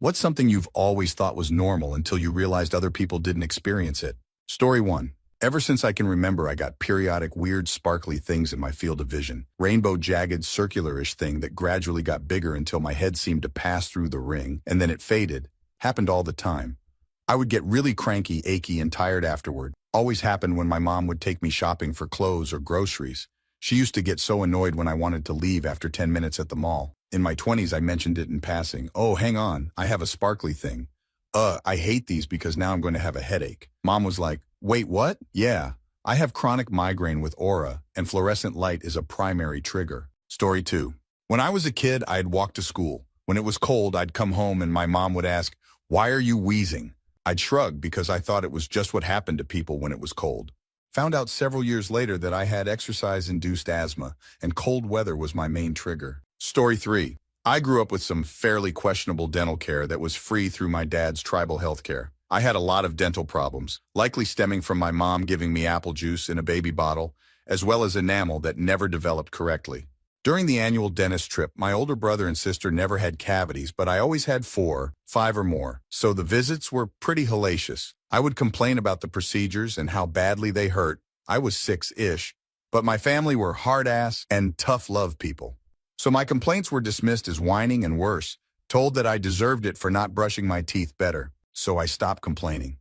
What's something you've always thought was normal until you realized other people didn't experience it? Story 1. Ever since I can remember, I got periodic weird sparkly things in my field of vision. Rainbow jagged circular-ish thing that gradually got bigger until my head seemed to pass through the ring, and then it faded. Happened all the time. I would get really cranky, achy, and tired afterward. Always happened when my mom would take me shopping for clothes or groceries. She used to get so annoyed when I wanted to leave after 10 minutes at the mall. In my 20s, I mentioned it in passing. Oh, hang on, I have a sparkly thing. I hate these because now I'm going to have a headache. Mom was like, wait, what? Yeah, I have chronic migraine with aura, and fluorescent light is a primary trigger. Story 2. When I was a kid, I'd walk to school. When it was cold, I'd come home and my mom would ask, why are you wheezing? I'd shrug because I thought it was just what happened to people when it was cold. Found out several years later that I had exercise-induced asthma, and cold weather was my main trigger. Story 3. I grew up with some fairly questionable dental care that was free through my dad's tribal health care. I had a lot of dental problems, likely stemming from my mom giving me apple juice in a baby bottle, as well as enamel that never developed correctly. During the annual dentist trip, my older brother and sister never had cavities, but I always had 4, 5 or more, so the visits were pretty hellacious. I would complain about the procedures and how badly they hurt. I was 6-ish, but my family were hard-ass and tough love people. So my complaints were dismissed as whining and worse, told that I deserved it for not brushing my teeth better, so I stopped complaining.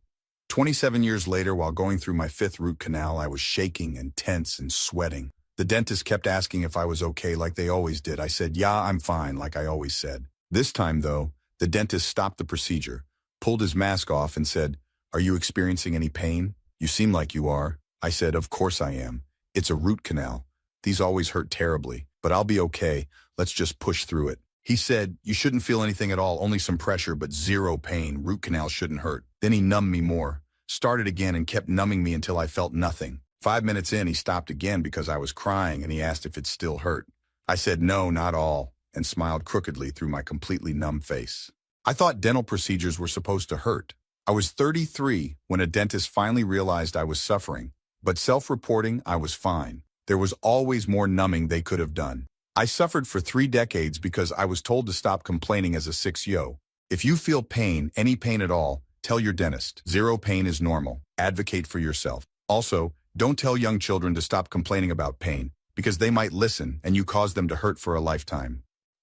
27 years later, while going through my 5th root canal, I was shaking and tense and sweating. The dentist kept asking if I was okay like they always did. I said, yeah, I'm fine, like I always said. This time, though, the dentist stopped the procedure, pulled his mask off and said, are you experiencing any pain? You seem like you are. I said, of course I am. It's a root canal. These always hurt terribly, but I'll be okay. Let's just push through it. He said, you shouldn't feel anything at all, only some pressure, but zero pain. Root canal shouldn't hurt. Then he numbed me more, started again and kept numbing me until I felt nothing. 5 minutes in, he stopped again because I was crying and he asked if it still hurt. I said, no, not all, and smiled crookedly through my completely numb face. I thought dental procedures were supposed to hurt. I was 33 when a dentist finally realized I was suffering, but self-reporting, I was fine. There was always more numbing they could have done. I suffered for 3 decades because I was told to stop complaining as a 6-yo. If you feel pain, any pain at all, tell your dentist. Zero pain is normal. Advocate for yourself. Also, don't tell young children to stop complaining about pain, because they might listen and you cause them to hurt for a lifetime.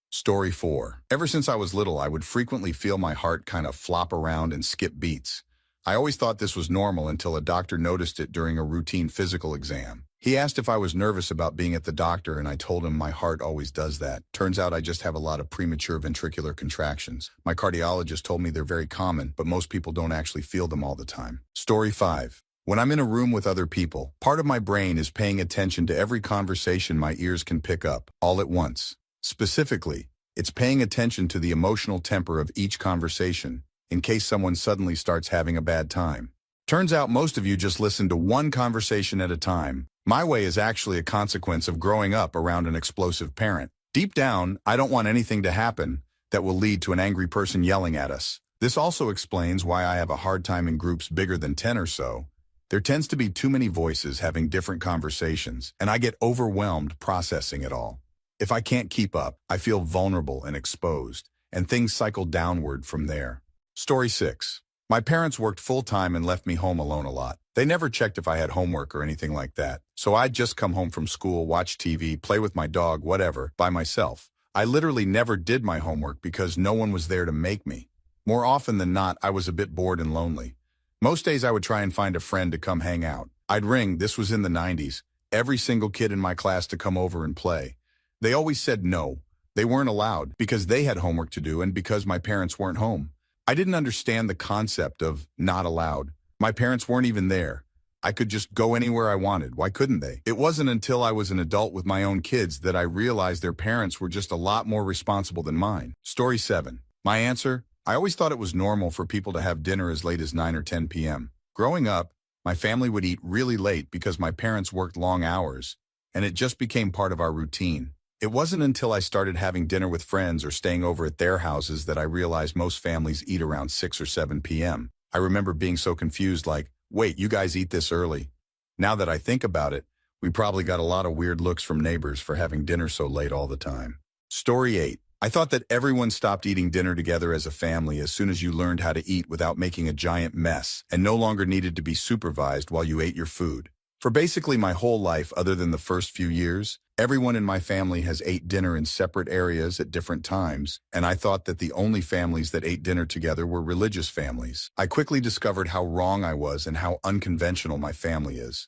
Story 4. Ever since I was little, I would frequently feel my heart kind of flop around and skip beats. I always thought this was normal until a doctor noticed it during a routine physical exam. He asked if I was nervous about being at the doctor, and I told him my heart always does that. Turns out I just have a lot of premature ventricular contractions. My cardiologist told me they're very common, but most people don't actually feel them all the time. Story 5. When I'm in a room with other people, part of my brain is paying attention to every conversation my ears can pick up, all at once. Specifically, it's paying attention to the emotional temper of each conversation, in case someone suddenly starts having a bad time. Turns out most of you just listen to one conversation at a time. My way is actually a consequence of growing up around an explosive parent. Deep down, I don't want anything to happen that will lead to an angry person yelling at us. This also explains why I have a hard time in groups bigger than 10 or so. There tends to be too many voices having different conversations, and I get overwhelmed processing it all. If I can't keep up, I feel vulnerable and exposed, and things cycle downward from there. Story 6. My parents worked full-time and left me home alone a lot. They never checked if I had homework or anything like that, so I'd just come home from school, watch TV, play with my dog, whatever, by myself. I literally never did my homework because no one was there to make me. More often than not, I was a bit bored and lonely. Most days I would try and find a friend to come hang out. I'd ring, this was in the 90s, every single kid in my class to come over and play. They always said no. They weren't allowed because they had homework to do and because my parents weren't home. I didn't understand the concept of not allowed. My parents weren't even there. I could just go anywhere I wanted. Why couldn't they? It wasn't until I was an adult with my own kids that I realized their parents were just a lot more responsible than mine. Story 7. My answer? I always thought it was normal for people to have dinner as late as 9 or 10 p.m. Growing up, my family would eat really late because my parents worked long hours, and it just became part of our routine. It wasn't until I started having dinner with friends or staying over at their houses that I realized most families eat around 6 or 7 p.m. I remember being so confused, like, wait, you guys eat this early? Now that I think about it, we probably got a lot of weird looks from neighbors for having dinner so late all the time. Story 8. I thought that everyone stopped eating dinner together as a family as soon as you learned how to eat without making a giant mess and no longer needed to be supervised while you ate your food. For basically my whole life, other than the first few years, everyone in my family has ate dinner in separate areas at different times, and I thought that the only families that ate dinner together were religious families. I quickly discovered how wrong I was and how unconventional my family is.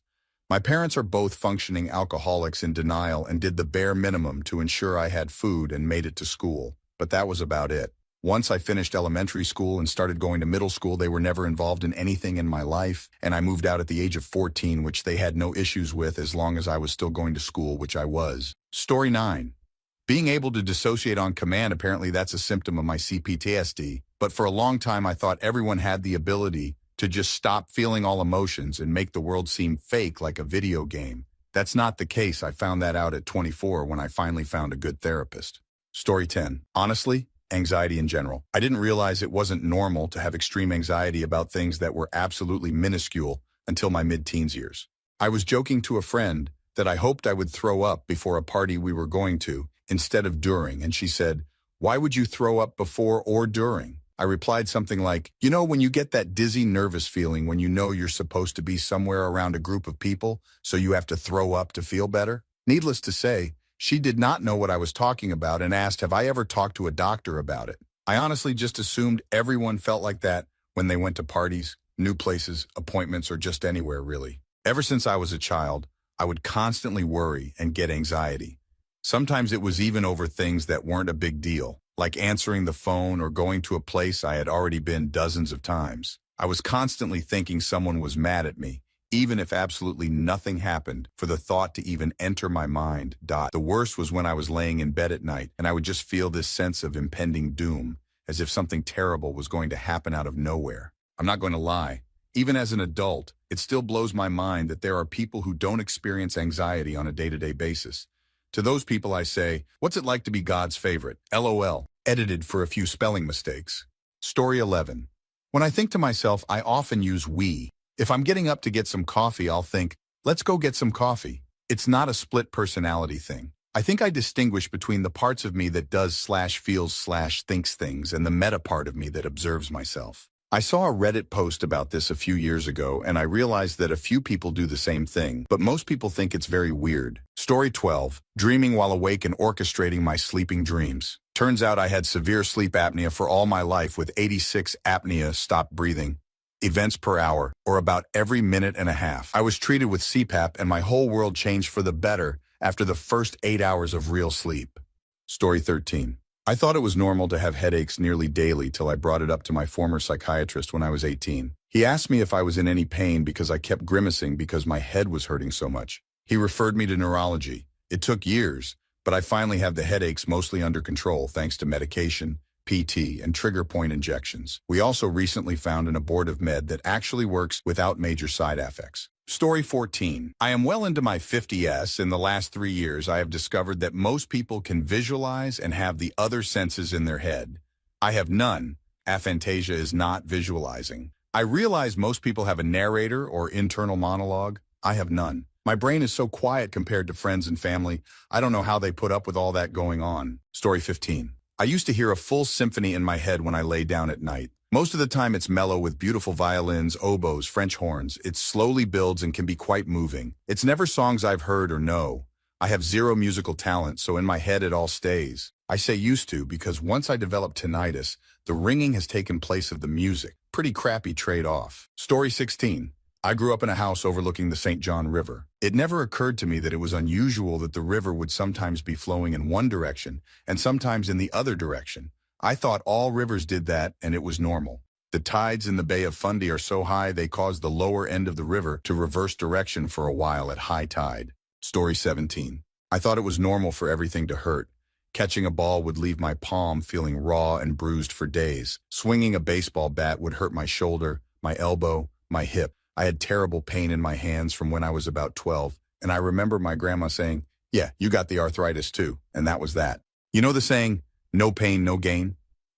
My parents are both functioning alcoholics in denial and did the bare minimum to ensure I had food and made it to school, but that was about it. Once I finished elementary school and started going to middle school, they were never involved in anything in my life, and I moved out at the age of 14, which they had no issues with as long as I was still going to school, which I was. Story 9. Being able to dissociate on command, apparently that's a symptom of my CPTSD, but for a long time I thought everyone had the ability to just stop feeling all emotions and make the world seem fake like a video game. That's not the case. I found that out at 24 when I finally found a good therapist. Story 10. Honestly, anxiety in general. I didn't realize it wasn't normal to have extreme anxiety about things that were absolutely minuscule until my mid-teens years. I was joking to a friend that I hoped I would throw up before a party we were going to instead of during, and she said, "Why would you throw up before or during?" I replied something like, "You know, when you get that dizzy, nervous feeling when you know you're supposed to be somewhere around a group of people, so you have to throw up to feel better?" Needless to say, she did not know what I was talking about and asked, "Have I ever talked to a doctor about it?" I honestly just assumed everyone felt like that when they went to parties, new places, appointments, or just anywhere, really. Ever since I was a child, I would constantly worry and get anxiety. Sometimes it was even over things that weren't a big deal, like answering the phone or going to a place I had already been dozens of times. I was constantly thinking someone was mad at me, even if absolutely nothing happened for the thought to even enter my mind. The worst was when I was laying in bed at night and I would just feel this sense of impending doom, as if something terrible was going to happen out of nowhere. I'm not going to lie. Even as an adult, it still blows my mind that there are people who don't experience anxiety on a day-to-day basis. To those people I say, what's it like to be God's favorite? LOL. Edited for a few spelling mistakes. Story 11. When I think to myself, I often use we. If I'm getting up to get some coffee, I'll think, let's go get some coffee. It's not a split personality thing. I think I distinguish between the parts of me that does/feels/thinks things and the meta part of me that observes myself. I saw a Reddit post about this a few years ago, and I realized that a few people do the same thing, but most people think it's very weird. Story 12. Dreaming while awake and orchestrating my sleeping dreams. Turns out I had severe sleep apnea for all my life, with 86 apnea, stop breathing, events per hour, or about every minute and a half. I was treated with CPAP, and my whole world changed for the better after the first 8 hours of real sleep. Story 13. I thought it was normal to have headaches nearly daily till I brought it up to my former psychiatrist when I was 18. He asked me if I was in any pain because I kept grimacing because my head was hurting so much. He referred me to neurology. It took years, but I finally have the headaches mostly under control thanks to medication, PT, and trigger point injections. We also recently found an abortive med that actually works without major side effects. Story 14. I am well into my 50s. In the last 3 years, I have discovered that most people can visualize and have the other senses in their head. I have none. Aphantasia is not visualizing. I realize most people have a narrator or internal monologue. I have none. My brain is so quiet compared to friends and family. I don't know how they put up with all that going on. Story 15. I used to hear a full symphony in my head when I lay down at night. Most of the time it's mellow with beautiful violins, oboes, French horns. It slowly builds and can be quite moving. It's never songs I've heard or know. I have zero musical talent, so in my head it all stays. I say used to because once I developed tinnitus, the ringing has taken place of the music. Pretty crappy trade-off. Story 16. I grew up in a house overlooking the St. John River. It never occurred to me that it was unusual that the river would sometimes be flowing in one direction and sometimes in the other direction. I thought all rivers did that and it was normal. The tides in the Bay of Fundy are so high they cause the lower end of the river to reverse direction for a while at high tide. Story 17. I thought it was normal for everything to hurt. Catching a ball would leave my palm feeling raw and bruised for days. Swinging a baseball bat would hurt my shoulder, my elbow, my hip. I had terrible pain in my hands from when I was about 12, and I remember my grandma saying, "Yeah, you got the arthritis too," and that was that. You know the saying, no pain, no gain?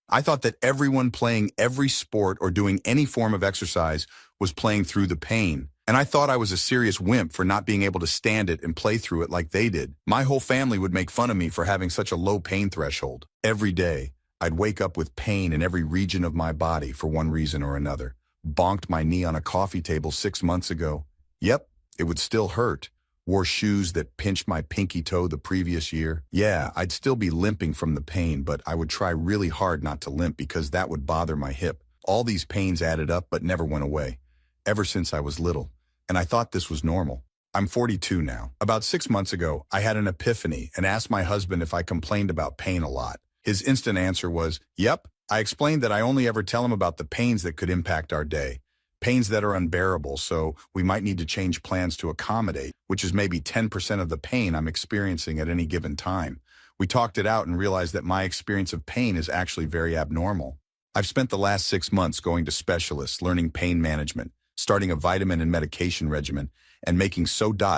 I thought that everyone playing every sport or doing any form of exercise was playing through the pain, And I thought I was a serious wimp for not being able to stand it and play through it like they did. My whole family would make fun of me for having such a low pain threshold. Every day, I'd wake up with pain in every region of my body for one reason or another. Bonked my knee on a coffee table 6 months ago. Yep, it would still hurt. Wore shoes that pinched my pinky toe the previous year. Yeah, I'd still be limping from the pain, but I would try really hard not to limp because that would bother my hip. All these pains added up but never went away. Ever since I was little. And I thought this was normal. I'm 42 now. About 6 months ago, I had an epiphany and asked my husband if I complained about pain a lot. His instant answer was, yep. I explained that I only ever tell him about the pains that could impact our day. Pains that are unbearable, so we might need to change plans to accommodate, which is maybe 10% of the pain I'm experiencing at any given time. We talked it out and realized that my experience of pain is actually very abnormal. I've spent the last 6 months going to specialists, learning pain management, starting a vitamin and medication regimen, and making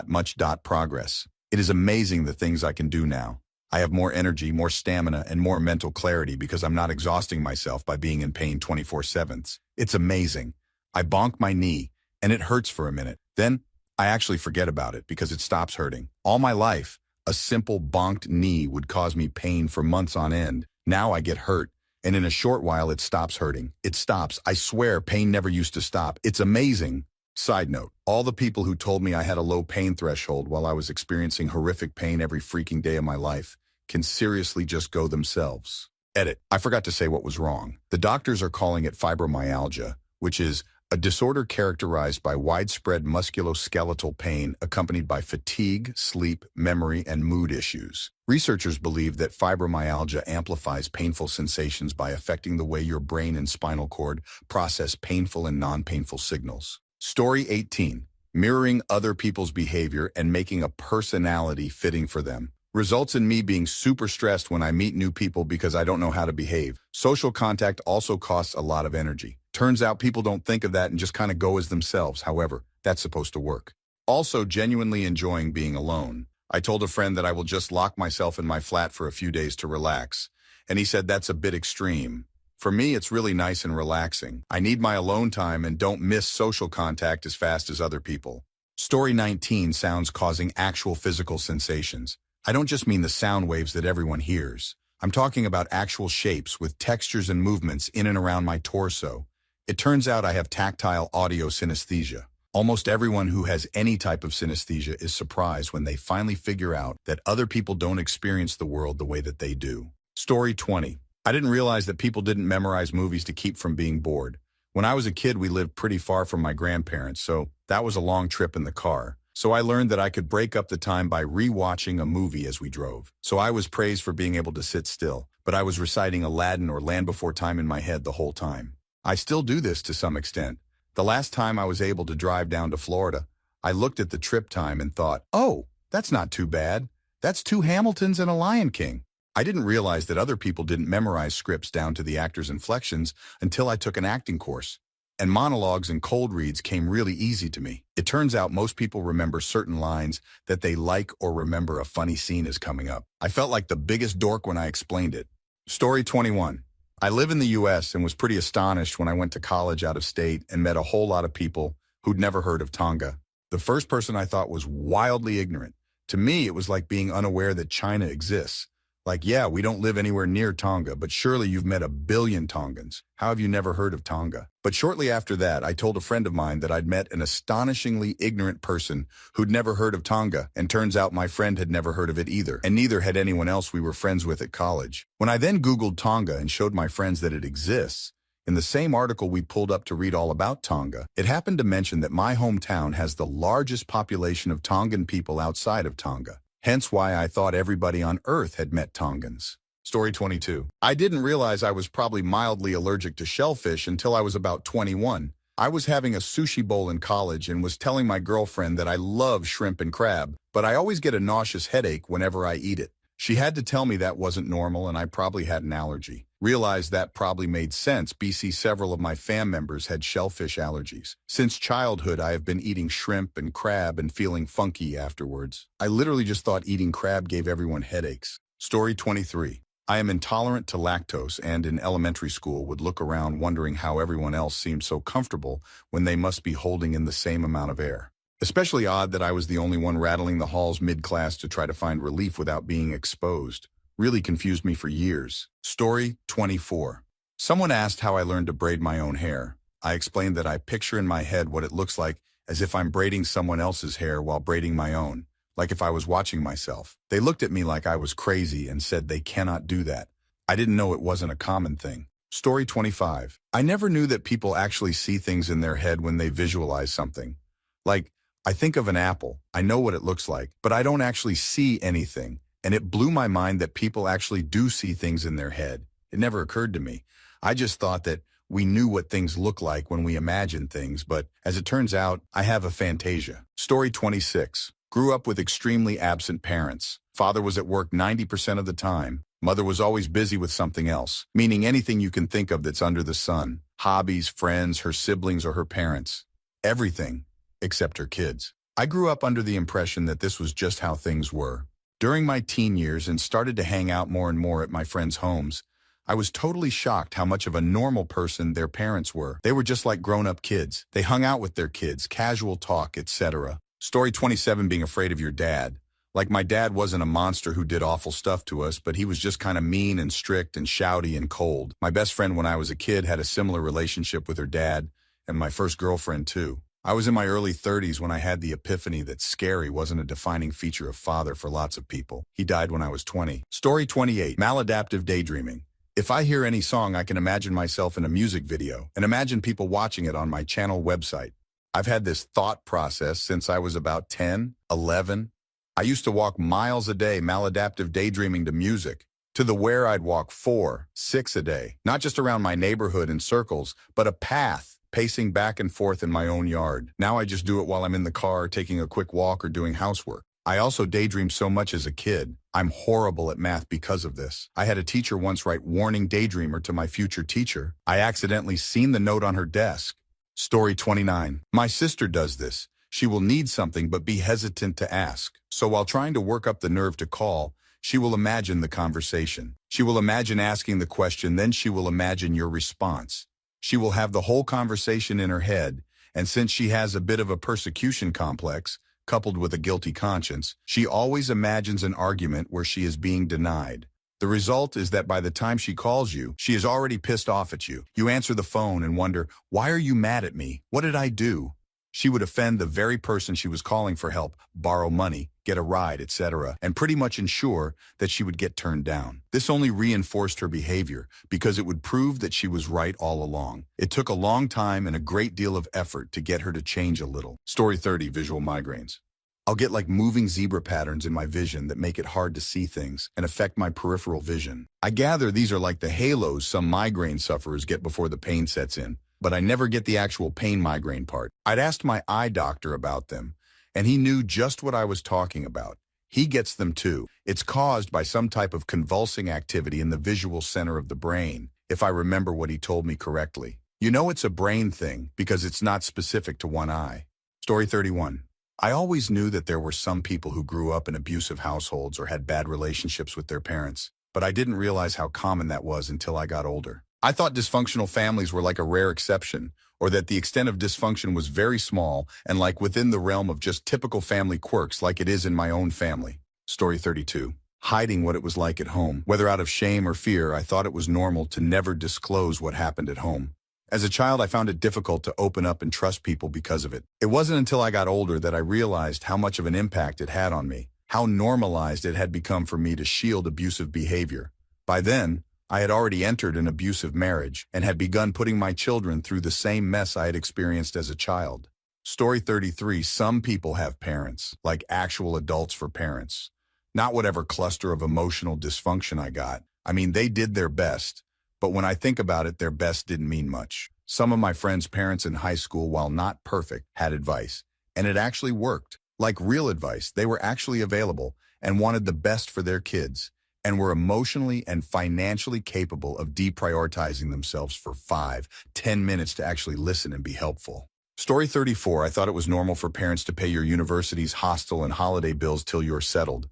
much progress. It is amazing the things I can do now. I have more energy, more stamina, and more mental clarity because I'm not exhausting myself by being in pain 24/7. It's amazing. I bonk my knee, and it hurts for a minute. Then, I actually forget about it because it stops hurting. All my life, a simple bonked knee would cause me pain for months on end. Now I get hurt, and in a short while it stops hurting. It stops. I swear pain never used to stop. It's amazing. Side note, all the people who told me I had a low pain threshold while I was experiencing horrific pain every freaking day of my life can seriously just go themselves. Edit. I forgot to say what was wrong. The doctors are calling it fibromyalgia, which is a disorder characterized by widespread musculoskeletal pain accompanied by fatigue, sleep, memory, and mood issues. Researchers believe that fibromyalgia amplifies painful sensations by affecting the way your brain and spinal cord process painful and non-painful signals. Story 18. Mirroring other people's behavior and making a personality fitting for them. Results in me being super stressed when I meet new people because I don't know how to behave. Social contact also costs a lot of energy. Turns out people don't think of that and just kind of go as themselves. However, that's supposed to work. Also, genuinely enjoying being alone. I told a friend that I will just lock myself in my flat for a few days to relax, and he said that's a bit extreme. For me, it's really nice and relaxing. I need my alone time and don't miss social contact as fast as other people. Story 19. Sounds causing actual physical sensations. I don't just mean the sound waves that everyone hears. I'm talking about actual shapes with textures and movements in and around my torso. It turns out I have tactile audio synesthesia. Almost everyone who has any type of synesthesia is surprised when they finally figure out that other people don't experience the world the way that they do. Story 20. I didn't realize that people didn't memorize movies to keep from being bored. When I was a kid, we lived pretty far from my grandparents, so that was a long trip in the car. So I learned that I could break up the time by re-watching a movie as we drove. So I was praised for being able to sit still, but I was reciting Aladdin or Land Before Time in my head the whole time. I still do this to some extent. The last time I was able to drive down to Florida, I looked at the trip time and thought, oh, that's not too bad. That's 2 Hamiltons and a Lion King. I didn't realize that other people didn't memorize scripts down to the actors' inflections until I took an acting course. And monologues and cold reads came really easy to me. It turns out most people remember certain lines that they like or remember a funny scene is coming up. I felt like the biggest dork when I explained it. Story 21. I live in the US and was pretty astonished when I went to college out of state and met a whole lot of people who'd never heard of Tonga. The first person I thought was wildly ignorant. To me, it was like being unaware that China exists. Like, yeah, we don't live anywhere near Tonga, but surely you've met 1 billion Tongans. How have you never heard of Tonga? But shortly after that, I told a friend of mine that I'd met an astonishingly ignorant person who'd never heard of Tonga, and turns out my friend had never heard of it either, and neither had anyone else we were friends with at college. When I then Googled Tonga and showed my friends that it exists, in the same article we pulled up to read all about Tonga, it happened to mention that my hometown has the largest population of Tongan people outside of Tonga. Hence why I thought everybody on Earth had met Tongans. Story 22. I didn't realize I was probably mildly allergic to shellfish until I was about 21. I was having a sushi bowl in college and was telling my girlfriend that I love shrimp and crab, but I always get a nauseous headache whenever I eat it. She had to tell me that wasn't normal and I probably had an allergy. Realized that probably made sense, BC several of my fam members had shellfish allergies. Since childhood, I have been eating shrimp and crab and feeling funky afterwards. I literally just thought eating crab gave everyone headaches. Story 23. I am intolerant to lactose and in elementary school would look around wondering how everyone else seemed so comfortable when they must be holding in the same amount of air. Especially odd that I was the only one rattling the halls mid-class to try to find relief without being exposed. Really confused me for years. Story 24. Someone asked how I learned to braid my own hair. I explained that I picture in my head what it looks like as if I'm braiding someone else's hair while braiding my own, like if I was watching myself. They looked at me like I was crazy and said they cannot do that. I didn't know it wasn't a common thing. Story 25. I never knew that people actually see things in their head when they visualize something. Like, I think of an apple, I know what it looks like, but I don't actually see anything. And it blew my mind that people actually do see things in their head. It never occurred to me. I just thought that we knew what things look like when we imagine things, but as it turns out, I have a fantasia. Story 26. Grew up with extremely absent parents. Father was at work 90% of the time. Mother was always busy with something else, meaning anything you can think of that's under the sun. Hobbies, friends, her siblings, or her parents. Everything, except her kids. I grew up under the impression that this was just how things were. During my teen years and started to hang out more and more at my friends' homes, I was totally shocked how much of a normal person their parents were. They were just like grown-up kids. They hung out with their kids, casual talk, etc. Story 27, being afraid of your dad. Like, my dad wasn't a monster who did awful stuff to us, but he was just kind of mean and strict and shouty and cold. My best friend when I was a kid had a similar relationship with her dad, and my first girlfriend too. I was in my early 30s when I had the epiphany that scary wasn't a defining feature of father for lots of people. He died when I was 20. Story 28, maladaptive daydreaming. If I hear any song, I can imagine myself in a music video and imagine people watching it on my channel website. I've had this thought process since I was about 10, 11. I used to walk miles a day maladaptive daydreaming to music, to the where I'd walk 4, 6 a day, not just around my neighborhood in circles, but a path, pacing back and forth in my own yard. Now I just do it while I'm in the car, taking a quick walk or doing housework. I also daydreamed so much as a kid. I'm horrible at math because of this. I had a teacher once write "warning daydreamer" to my future teacher. I accidentally seen the note on her desk. Story 29. My sister does this. She will need something but be hesitant to ask. So while trying to work up the nerve to call, she will imagine the conversation. She will imagine asking the question, then she will imagine your response. She will have the whole conversation in her head, and since she has a bit of a persecution complex, coupled with a guilty conscience, she always imagines an argument where she is being denied. The result is that by the time she calls you, she is already pissed off at you. You answer the phone and wonder, why are you mad at me? What did I do? She would offend the very person she was calling for help, borrow money, get a ride, etc., and pretty much ensure that she would get turned down. This only reinforced her behavior because it would prove that she was right all along. It took a long time and a great deal of effort to get her to change a little. Story 30, visual migraines. I'll get like moving zebra patterns in my vision that make it hard to see things and affect my peripheral vision. I gather these are like the halos some migraine sufferers get before the pain sets in, but I never get the actual pain migraine part. I'd asked my eye doctor about them, and he knew just what I was talking about. He gets them too. It's caused by some type of convulsing activity in the visual center of the brain, if I remember what he told me correctly. You know it's a brain thing because it's not specific to one eye. Story 31. I always knew that there were some people who grew up in abusive households or had bad relationships with their parents, but I didn't realize how common that was until I got older. I thought dysfunctional families were like a rare exception, or that the extent of dysfunction was very small and like within the realm of just typical family quirks like it is in my own family. Story 32. Hiding what it was like at home. Whether out of shame or fear, I thought it was normal to never disclose what happened at home. As a child, I found it difficult to open up and trust people because of it. It wasn't until I got older that I realized how much of an impact it had on me, how normalized it had become for me to shield abusive behavior. By then, I had already entered an abusive marriage and had begun putting my children through the same mess I had experienced as a child. Story 33. Some people have parents, like actual adults for parents. Not whatever cluster of emotional dysfunction I got. I mean, they did their best. But when I think about it, their best didn't mean much. Some of my friends' parents in high school, while not perfect, had advice. And it actually worked. Like real advice, they were actually available and wanted the best for their kids, and were emotionally and financially capable of deprioritizing themselves for 5-10 minutes to actually listen and be helpful. Story 34. I thought it was normal for parents to pay your university's hostel and holiday bills till you're settled.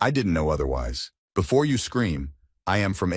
I didn't know otherwise. Before you scream, I am from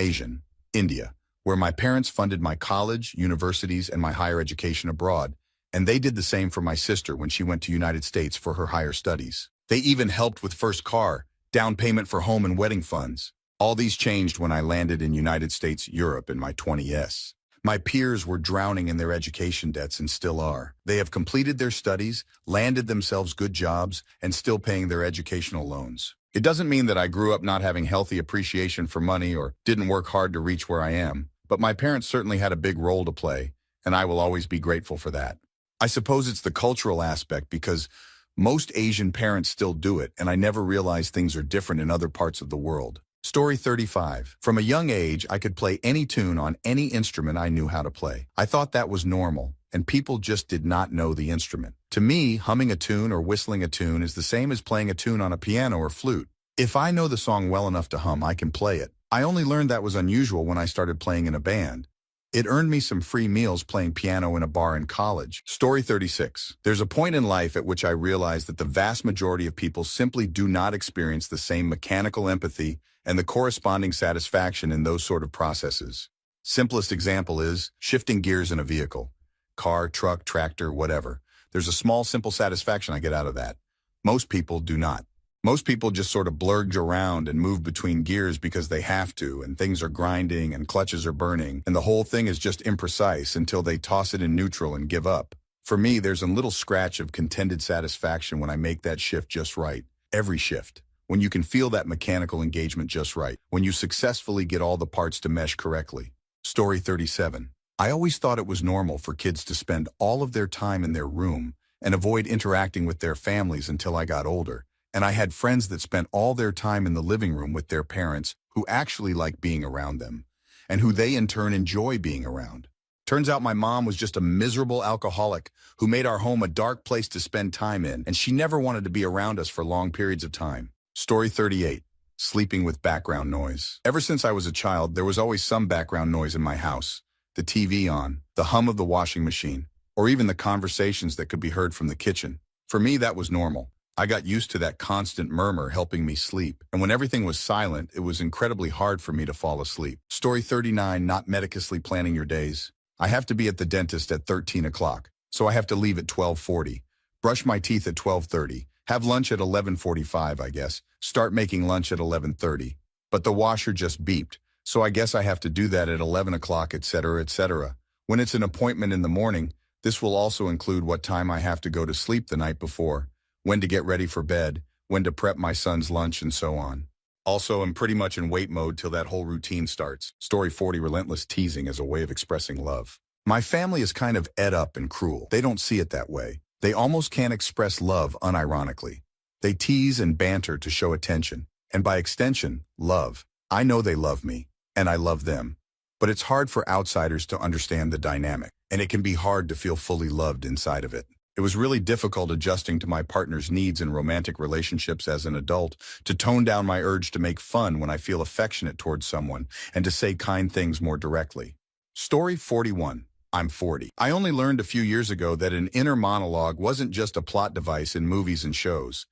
India, where my parents funded my college, universities, and my higher education abroad, and they did the same for my sister when she went to United States for her higher studies. They even helped with first car, down payment for home and wedding funds. All these changed when I landed in United States, Europe in my 20s. My peers were drowning in their education debts and still are. They have completed their studies, landed themselves good jobs, and still paying their educational loans. It doesn't mean that I grew up not having healthy appreciation for money or didn't work hard to reach where I am, but my parents certainly had a big role to play, and I will always be grateful for that. I suppose it's the cultural aspect because most Asian parents still do it, and I never realized things are different in other parts of the world. Story 35. From a young age, I could play any tune on any instrument I knew how to play. I thought that was normal, and people just did not know the instrument. To me, humming a tune or whistling a tune is the same as playing a tune on a piano or flute. If I know the song well enough to hum, I can play it. I only learned that was unusual when I started playing in a band. It earned me some free meals playing piano in a bar in college. Story 36. There's a point in life at which I realized that the vast majority of people simply do not experience the same mechanical empathy and the corresponding satisfaction in those sort of processes. Simplest example is shifting gears in a vehicle. Car, truck, tractor, whatever. There's a small, simple satisfaction I get out of that. Most people do not. Most people just sort of blurge around and move between gears because they have to, and things are grinding and clutches are burning, and the whole thing is just imprecise until they toss it in neutral and give up. For me, there's a little scratch of contented satisfaction when I make that shift just right. Every shift. When you can feel that mechanical engagement just right. When you successfully get all the parts to mesh correctly. Story 37. I always thought it was normal for kids to spend all of their time in their room and avoid interacting with their families until I got older. And I had friends that spent all their time in the living room with their parents who actually like being around them, and who they in turn enjoy being around. Turns out my mom was just a miserable alcoholic who made our home a dark place to spend time in, and she never wanted to be around us for long periods of time. Story 38. Sleeping with background noise. Ever since I was a child, there was always some background noise in my house. The TV on, the hum of the washing machine, or even the conversations that could be heard from the kitchen. For me, that was normal. I got used to that constant murmur helping me sleep, and when everything was silent, it was incredibly hard for me to fall asleep. Story 39, not medically planning your days. I have to be at the dentist at 13 o'clock, so I have to leave at 12:40. Brush my teeth at 12:30. Have lunch at 11:45, I guess. Start making lunch at 11:30. But the washer just beeped, so I guess I have to do that at 11 o'clock, etc., etc. When it's an appointment in the morning, this will also include what time I have to go to sleep the night before, when to get ready for bed, when to prep my son's lunch, and so on. Also, I'm pretty much in wait mode till that whole routine starts. Story 40, relentless teasing as a way of expressing love. My family is kind of ed up and cruel. They don't see it that way. They almost can't express love unironically. They tease and banter to show attention, and by extension, love. I know they love me, and I love them. But it's hard for outsiders to understand the dynamic, and it can be hard to feel fully loved inside of it. It was really difficult adjusting to my partner's needs in romantic relationships as an adult, to tone down my urge to make fun when I feel affectionate towards someone, and to say kind things more directly. Story 41. I'm 40. I only learned a few years ago that an inner monologue wasn't just a plot device in movies and shows.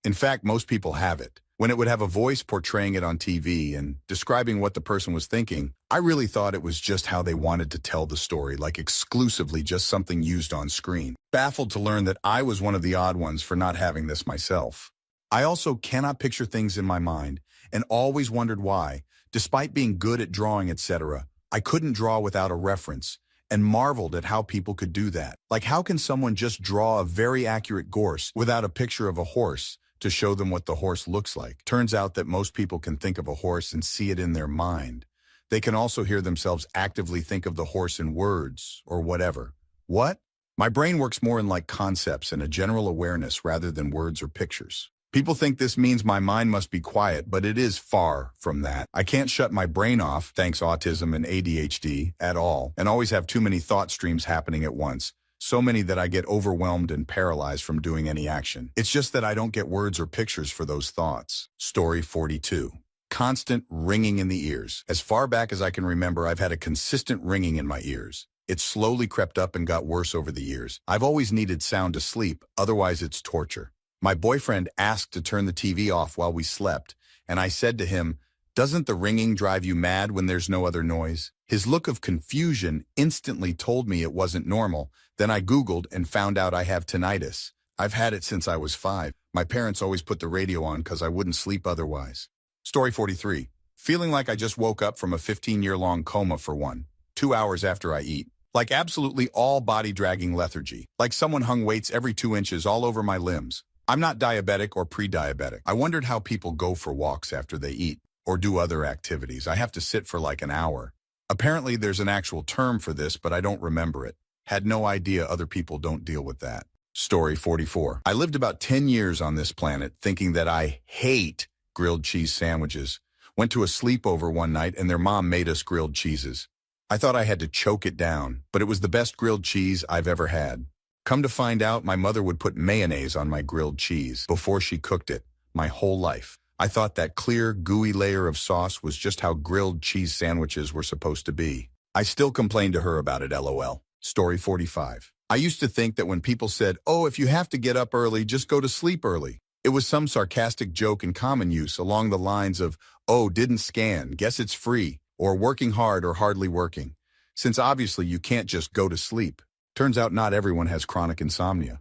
In fact, most people have it. When it would have a voice portraying it on TV and describing what the person was thinking, I really thought it was just how they wanted to tell the story, like exclusively just something used on screen. Baffled to learn that I was one of the odd ones for not having this myself. I also cannot picture things in my mind and always wondered why, despite being good at drawing, etc., I couldn't draw without a reference, and marveled at how people could do that. Like, how can someone just draw a very accurate gorse without a picture of a horse to show them what the horse looks like? Turns out that most people can think of a horse and see it in their mind. They can also hear themselves actively think of the horse in words or whatever. What? My brain works more in like concepts and a general awareness rather than words or pictures. People think this means my mind must be quiet, but it is far from that. I can't shut my brain off, thanks autism and ADHD, at all, and always have too many thought streams happening at once. So many that I get overwhelmed and paralyzed from doing any action. It's just that I don't get words or pictures for those thoughts. Story 42. Constant ringing in the ears. As far back as I can remember, I've had a consistent ringing in my ears. It slowly crept up and got worse over the years. I've always needed sound to sleep, otherwise it's torture. My boyfriend asked to turn the TV off while we slept, and I said to him, Doesn't the ringing drive you mad when there's no other noise? His look of confusion instantly told me it wasn't normal. Then I Googled and found out I have tinnitus. I've had it since I was 5. My parents always put the radio on because I wouldn't sleep otherwise. Story 43. Feeling like I just woke up from a 15-year-long coma for 2 hours after I eat. Like absolutely all body-dragging lethargy. Like someone hung weights every 2 inches all over my limbs. I'm not diabetic or pre-diabetic. I wondered how people go for walks after they eat. Or do other activities. I have to sit for like an hour. Apparently there's an actual term for this, but I don't remember it. Had no idea other people don't deal with that. Story 44. I lived about 10 years on this planet thinking that I hate grilled cheese sandwiches. Went to a sleepover one night and their mom made us grilled cheeses. I thought I had to choke it down, but it was the best grilled cheese I've ever had. Come to find out, my mother would put mayonnaise on my grilled cheese before she cooked it, my whole life. I thought that clear, gooey layer of sauce was just how grilled cheese sandwiches were supposed to be. I still complain to her about it, LOL. Story 45. I used to think that when people said, "Oh, if you have to get up early, just go to sleep early," it was some sarcastic joke in common use along the lines of, "Oh, didn't scan, guess it's free," or "working hard or hardly working," since obviously you can't just go to sleep. Turns out not everyone has chronic insomnia.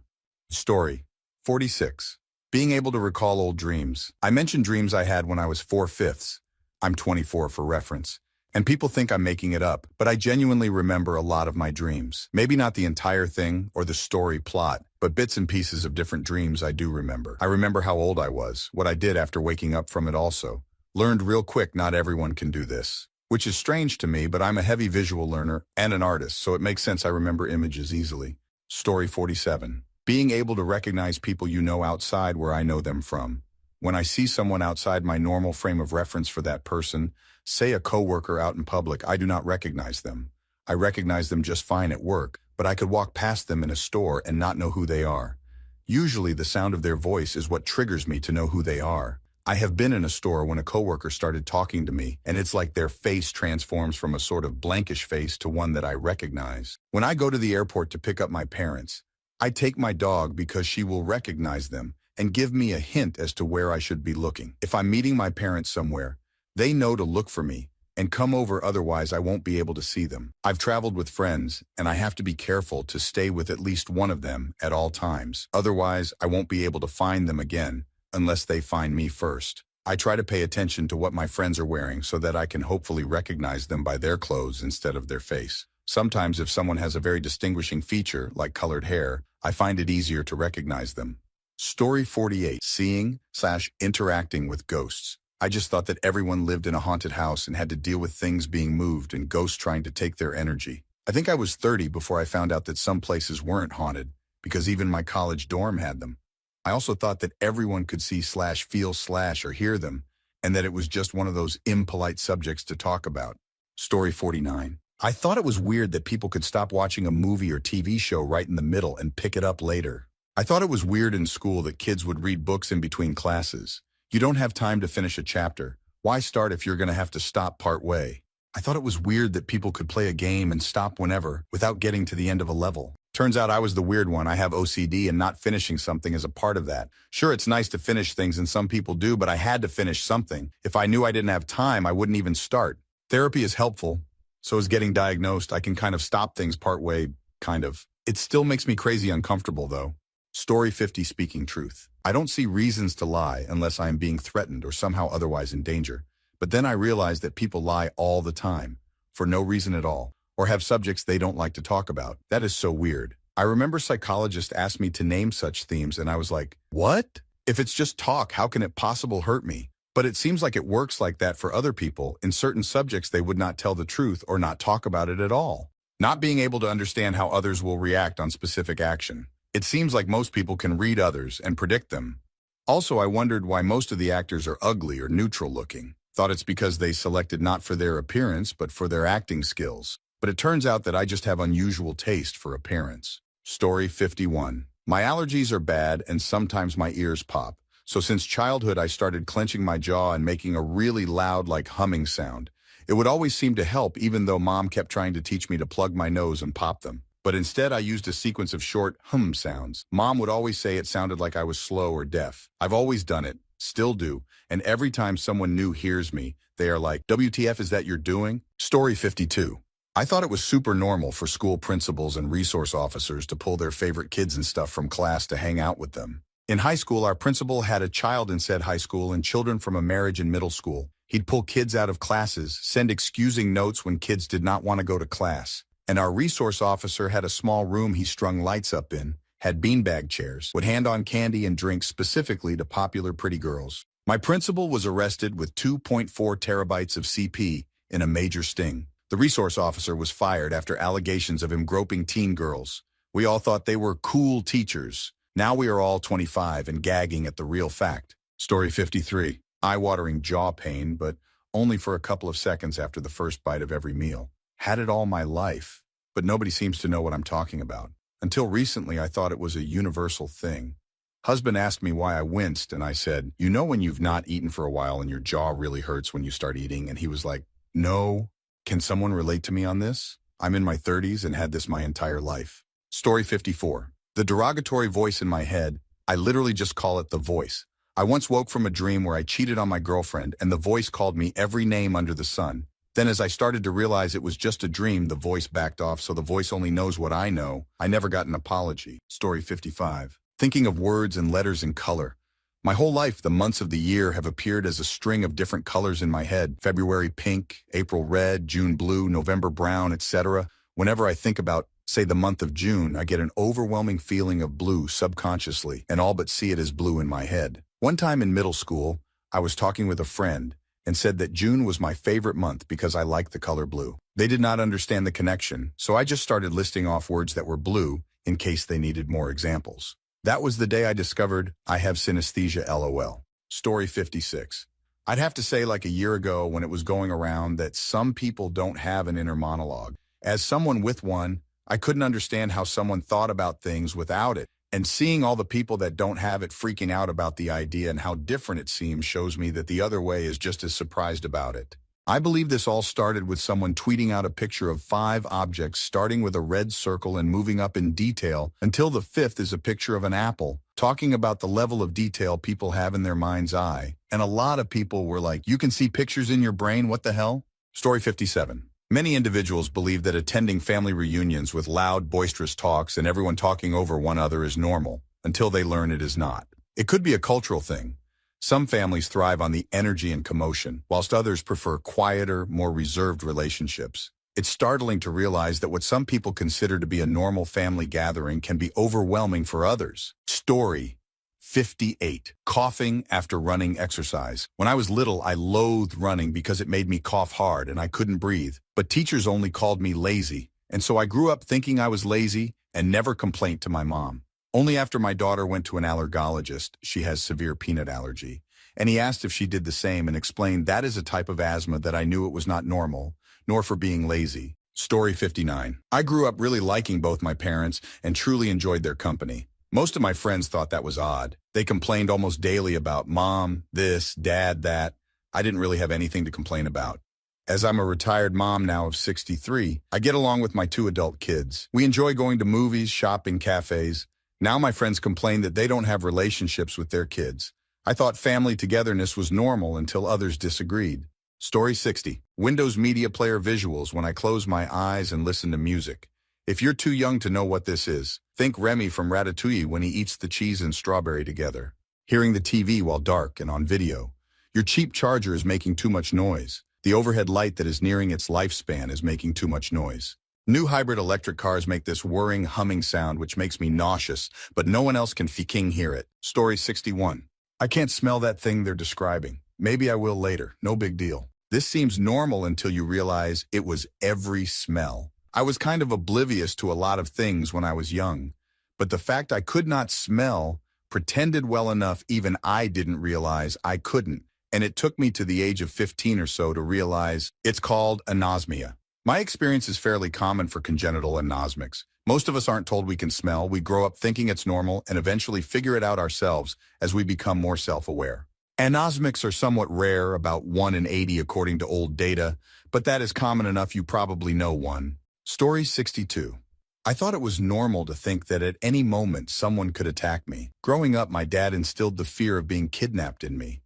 Story 46. Being able to recall old dreams. I mentioned dreams I had when I was 4/5. I'm 24 for reference. And people think I'm making it up, but I genuinely remember a lot of my dreams. Maybe not the entire thing or the story plot, but bits and pieces of different dreams I do remember. I remember how old I was, what I did after waking up from it also. Learned real quick not everyone can do this. Which is strange to me, but I'm a heavy visual learner and an artist, so it makes sense I remember images easily. Story 47. Being able to recognize people you know outside where I know them from. When I see someone outside my normal frame of reference for that person, say a coworker out in public, I do not recognize them. I recognize them just fine at work, but I could walk past them in a store and not know who they are. Usually the sound of their voice is what triggers me to know who they are. I have been in a store when a coworker started talking to me, and it's like their face transforms from a sort of blankish face to one that I recognize. When I go to the airport to pick up my parents, I take my dog because she will recognize them and give me a hint as to where I should be looking. If I'm meeting my parents somewhere, they know to look for me and come over, otherwise I won't be able to see them. I've traveled with friends, and I have to be careful to stay with at least one of them at all times. Otherwise, I won't be able to find them again unless they find me first. I try to pay attention to what my friends are wearing so that I can hopefully recognize them by their clothes instead of their face. Sometimes if someone has a very distinguishing feature, like colored hair, I find it easier to recognize them. Story 48. Seeing/interacting with ghosts. I just thought that everyone lived in a haunted house and had to deal with things being moved and ghosts trying to take their energy. I think I was 30 before I found out that some places weren't haunted, because even my college dorm had them. I also thought that everyone could see/feel/or hear them, and that it was just one of those impolite subjects to talk about. Story 49. I thought it was weird that people could stop watching a movie or TV show right in the middle and pick it up later. I thought it was weird in school that kids would read books in between classes. You don't have time to finish a chapter. Why start if you're going to have to stop part way? I thought it was weird that people could play a game and stop whenever without getting to the end of a level. Turns out I was the weird one. I have OCD, and not finishing something is a part of that. Sure, it's nice to finish things, and some people do, but I had to finish something. If I knew I didn't have time, I wouldn't even start. Therapy is helpful. So is getting diagnosed. I can kind of stop things partway, kind of. It still makes me crazy uncomfortable, though. Story 50. Speaking truth. I don't see reasons to lie unless I am being threatened or somehow otherwise in danger. But then I realize that people lie all the time, for no reason at all, or have subjects they don't like to talk about. That is so weird. I remember psychologists asked me to name such themes, and I was like, what? If it's just talk, how can it possibly hurt me? But it seems like it works like that for other people. In certain subjects, they would not tell the truth or not talk about it at all. Not being able to understand how others will react on specific action. It seems like most people can read others and predict them. Also, I wondered why most of the actors are ugly or neutral looking. Thought it's because they selected not for their appearance, but for their acting skills. But it turns out that I just have unusual taste for appearance. Story 51. My allergies are bad and sometimes my ears pop. So since childhood, I started clenching my jaw and making a really loud, like humming sound. It would always seem to help, even though Mom kept trying to teach me to plug my nose and pop them. But instead, I used a sequence of short hum sounds. Mom would always say it sounded like I was slow or deaf. I've always done it, still do, and every time someone new hears me, they are like, WTF is that you're doing? Story 52. I thought it was super normal for school principals and resource officers to pull their favorite kids and stuff from class to hang out with them. In high school, our principal had a child in said high school and children from a marriage in middle school. He'd pull kids out of classes, send excusing notes when kids did not want to go to class. And our resource officer had a small room he strung lights up in, had beanbag chairs, would hand on candy and drinks specifically to popular pretty girls. My principal was arrested with 2.4 terabytes of CP in a major sting. The resource officer was fired after allegations of him groping teen girls. We all thought they were cool teachers. Now we are all 25 and gagging at the real fact. Story 53. Eye-watering jaw pain, but only for a couple of seconds after the first bite of every meal. Had it all my life, but nobody seems to know what I'm talking about. Until recently, I thought it was a universal thing. Husband asked me why I winced, and I said, you know when you've not eaten for a while and your jaw really hurts when you start eating? And he was like, no. Can someone relate to me on this? I'm in my 30s and had this my entire life. Story 54. The derogatory voice in my head, I literally just call it the voice. I once woke from a dream where I cheated on my girlfriend and the voice called me every name under the sun. Then as I started to realize it was just a dream, the voice backed off, so the voice only knows what I know. I never got an apology. Story 55. Thinking of words and letters in color. My whole life, the months of the year have appeared as a string of different colors in my head. February pink, April red, June blue, November brown, etc. Whenever I think about, say, the month of June, I get an overwhelming feeling of blue subconsciously and all but see it as blue in my head. One time in middle school, I was talking with a friend and said that June was my favorite month because I liked the color blue. They did not understand the connection, so I just started listing off words that were blue in case they needed more examples. That was the day I discovered I have synesthesia, LOL. Story 56. I'd have to say like a year ago when it was going around that some people don't have an inner monologue. As someone with one, I couldn't understand how someone thought about things without it. And seeing all the people that don't have it freaking out about the idea and how different it seems shows me that the other way is just as surprised about it. I believe this all started with someone tweeting out a picture of 5 objects starting with a red circle and moving up in detail until the 5th is a picture of an apple, talking about the level of detail people have in their mind's eye. And a lot of people were like, you can see pictures in your brain, what the hell? Story 57. Many individuals believe that attending family reunions with loud, boisterous talks and everyone talking over one another is normal, until they learn it is not. It could be a cultural thing. Some families thrive on the energy and commotion, whilst others prefer quieter, more reserved relationships. It's startling to realize that what some people consider to be a normal family gathering can be overwhelming for others. Story 58. Coughing after running exercise. When I was little, I loathed running because it made me cough hard and I couldn't breathe. But teachers only called me lazy, and so I grew up thinking I was lazy and never complained to my mom. Only after my daughter went to an allergologist, she has severe peanut allergy, and he asked if she did the same and explained that is a type of asthma that I knew it was not normal, nor for being lazy. Story 59. I grew up really liking both my parents and truly enjoyed their company. Most of my friends thought that was odd. They complained almost daily about mom, this, dad, that. I didn't really have anything to complain about. As I'm a retired mom now of 63, I get along with my 2 adult kids. We enjoy going to movies, shopping, cafes. Now my friends complain that they don't have relationships with their kids. I thought family togetherness was normal until others disagreed. Story 60. Windows Media Player visuals when I close my eyes and listen to music. If you're too young to know what this is, think Remy from Ratatouille when he eats the cheese and strawberry together. Hearing the TV while dark and on video. Your cheap charger is making too much noise. The overhead light that is nearing its lifespan is making too much noise. New hybrid electric cars make this whirring, humming sound which makes me nauseous, but no one else can fucking hear it. Story 61. I can't smell that thing they're describing. Maybe I will later, no big deal. This seems normal until you realize it was every smell. I was kind of oblivious to a lot of things when I was young, but the fact I could not smell pretended well enough even I didn't realize I couldn't, and it took me to the age of 15 or so to realize it's called anosmia. My experience is fairly common for congenital anosmics. Most of us aren't told we can smell. We grow up thinking it's normal and eventually figure it out ourselves as we become more self-aware. Anosmics are somewhat rare, about 1 in 80 according to old data, but that is common enough you probably know one. Story 62. I thought it was normal to think that at any moment someone could attack me. Growing up, my dad instilled the fear of being kidnapped in me.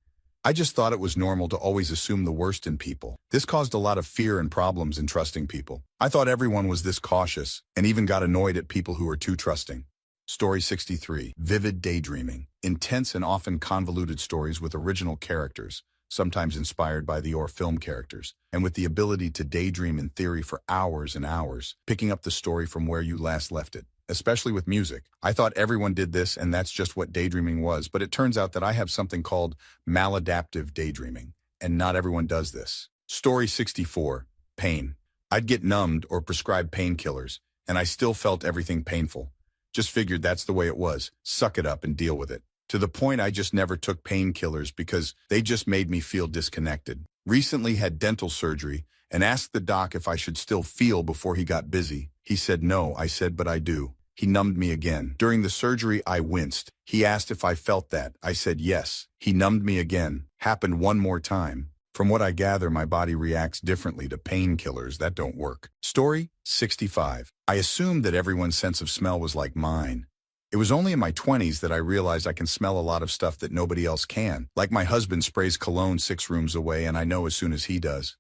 I just thought it was normal to always assume the worst in people. This caused a lot of fear and problems in trusting people. I thought everyone was this cautious, and even got annoyed at people who were too trusting. Story 63. Vivid daydreaming. Intense and often convoluted stories with original characters, sometimes inspired by the or film characters, and with the ability to daydream in theory for hours and hours, picking up the story from where you last left it. Especially with music. I thought everyone did this and that's just what daydreaming was, but it turns out that I have something called maladaptive daydreaming, and not everyone does this. Story 64. Pain. I'd get numbed or prescribed painkillers, and I still felt everything painful. Just figured that's the way it was. Suck it up and deal with it. To the point I just never took painkillers because they just made me feel disconnected. Recently had dental surgery and asked the doc if I should still feel before he got busy. He said no. I said, but I do. He numbed me again. During the surgery, I winced. He asked if I felt that. I said yes. He numbed me again. Happened one more time. From what I gather, my body reacts differently to painkillers that don't work. Story 65. I assumed that everyone's sense of smell was like mine. It was only in my 20s that I realized I can smell a lot of stuff that nobody else can. Like my husband sprays cologne 6 rooms away and I know as soon as he does.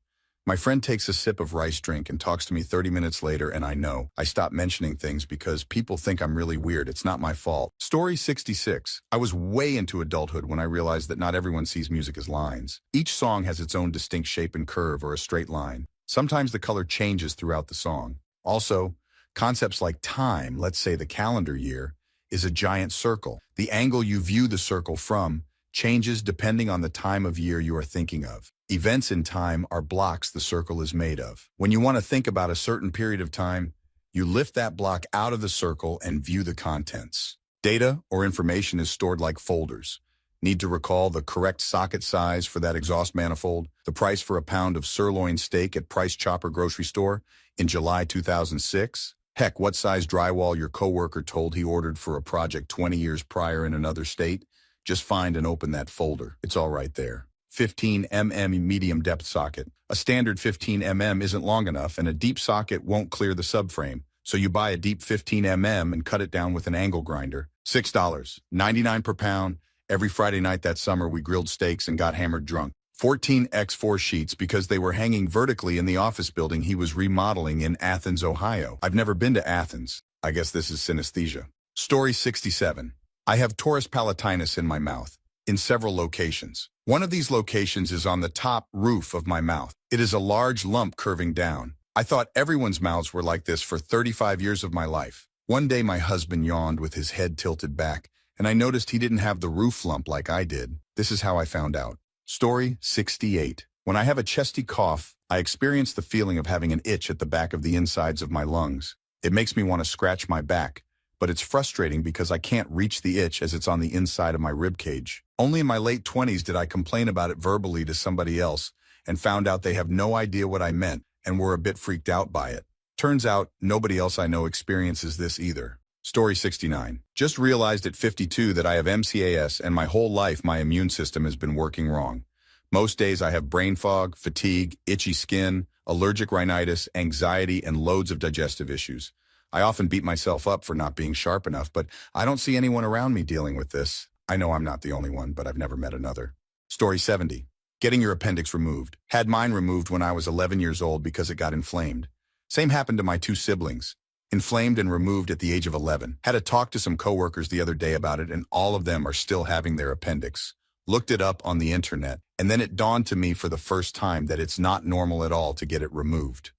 My friend takes a sip of rice drink and talks to me 30 minutes later and I know. I stop mentioning things because people think I'm really weird. It's not my fault. Story 66. I was way into adulthood when I realized that not everyone sees music as lines. Each song has its own distinct shape and curve or a straight line. Sometimes the color changes throughout the song. Also, concepts like time, let's say the calendar year, is a giant circle. The angle you view the circle from changes depending on the time of year you are thinking of. Events in time are blocks the circle is made of. When you want to think about a certain period of time, you lift that block out of the circle and view the contents. Data or information is stored like folders. Need to recall the correct socket size for that exhaust manifold, the price for a pound of sirloin steak at Price Chopper grocery store in July 2006? Heck, what size drywall your coworker told he ordered for a project 20 years prior in another state? Just find and open that folder. It's all right there. 15 mm medium depth socket. A standard 15 mm isn't long enough and a deep socket won't clear the subframe. So you buy a deep 15 mm and cut it down with an angle grinder. $6.99 per pound. Every Friday night that summer we grilled steaks and got hammered drunk. 14x4 sheets because they were hanging vertically in the office building he was remodeling in Athens, Ohio. I've never been to Athens. I guess this is synesthesia. Story 67. I have torus palatinus in my mouth, in several locations. One of these locations is on the top roof of my mouth. It is a large lump curving down. I thought everyone's mouths were like this for 35 years of my life. One day my husband yawned with his head tilted back, and I noticed he didn't have the roof lump like I did. This is how I found out. Story 68. When I have a chesty cough, I experience the feeling of having an itch at the back of the insides of my lungs. It makes me want to scratch my back, but it's frustrating because I can't reach the itch as it's on the inside of my rib cage. Only in my late 20s did I complain about it verbally to somebody else and found out they have no idea what I meant and were a bit freaked out by it. Turns out nobody else I know experiences this either. Story 69. Just realized at 52 that I have MCAS and my whole life my immune system has been working wrong. Most days I have brain fog, fatigue, itchy skin, allergic rhinitis, anxiety, and loads of digestive issues. I often beat myself up for not being sharp enough, but I don't see anyone around me dealing with this. I know I'm not the only one, but I've never met another. Story 70. Getting your appendix removed. Had mine removed when I was 11 years old because it got inflamed. Same happened to my 2 siblings. Inflamed and removed at the age of 11. Had a talk to some coworkers the other day about it and all of them are still having their appendix. Looked it up on the internet, and then it dawned to me for the first time that it's not normal at all to get it removed.